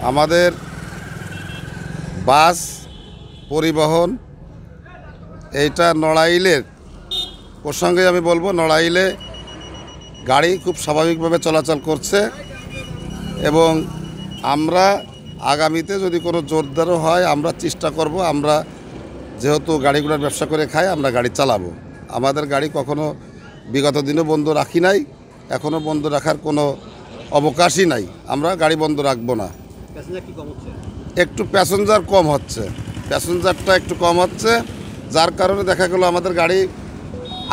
আমাদের বাস পরিবহন এইটা নড়াইলের প্রসঙ্গে আমি বলবো, নড়াইলে গাড়ি খুব স্বাভাবিকভাবে চলাচল করছে এবং আমরা আগামীতে যদি কোনো জোরদারও হয় আমরা চেষ্টা করব, আমরা যেহেতু গাড়িগুলোর ব্যবসা করে খাই আমরা গাড়ি চালাবো। আমাদের গাড়ি কখনো বিগত দিনও বন্ধ রাখি নাই, এখনও বন্ধ রাখার কোনো অবকাশই নাই, আমরা গাড়ি বন্ধ রাখবো না। একটু প্যাসেঞ্জার কম হচ্ছে, প্যাসেঞ্জারটা একটু কম হচ্ছে, যার কারণে দেখা গেল আমাদের গাড়ি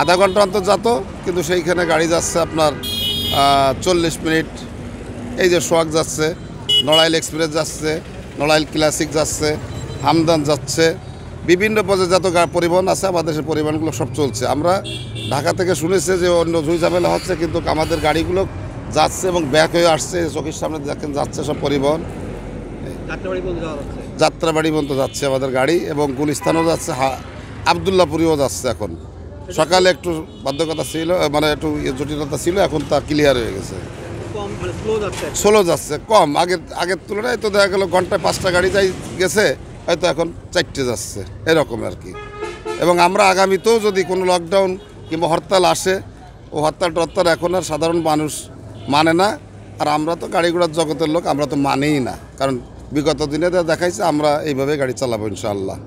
আধা ঘন্টা অন্তর যেত, কিন্তু সেইখানে গাড়ি যাচ্ছে আপনার 40 মিনিট। এই যে সোহাগ যাচ্ছে, নড়াইল এক্সপ্রেস যাচ্ছে, নড়াইল ক্লাসিক যাচ্ছে, হামদান যাচ্ছে, বিভিন্ন পর্যায়জাত পরিবহন আছে, আমাদের সেই পরিবহনগুলো সব চলছে। আমরা ঢাকা থেকে শুনেছি যে অন্য ঝুঁই ঝামেলা হচ্ছে, কিন্তু আমাদের গাড়িগুলো যাচ্ছে এবং ব্যাক হয়ে আসছে, চোখের সামনে দেখেন যাচ্ছে সব পরিবহন। যাত্রাবাড়ি পর্যন্ত যাচ্ছে আমাদের গাড়ি এবং গুলিস্তানও যাচ্ছে, আবদুল্লাপুরিও যাচ্ছে। এখন সকালে একটু বাধ্যকতা ছিল, মানে একটু জটিলতা ছিল, এখন তা ক্লিয়ার হয়ে গেছে, স্লো যাচ্ছে, কম আগের তুলনায়। তো দেখা গেল ঘন্টায় 5টা গাড়ি যাই গেছে, হয়তো এখন 4টে যাচ্ছে, এরকম আর কি। এবং আমরা আগামীতেও যদি কোনো লকডাউন কিংবা হরতাল আসে, ও হরতাল এখন আর সাধারণ মানুষ মানে না, আর আমরা তো গাড়ি ঘোড়ার জগতের লোক, আমরা তো মানেই না, কারণ বিগত দিনে দেখাইছে আমরা এইভাবে গাড়ি চালাবো ইনশাআল্লাহ।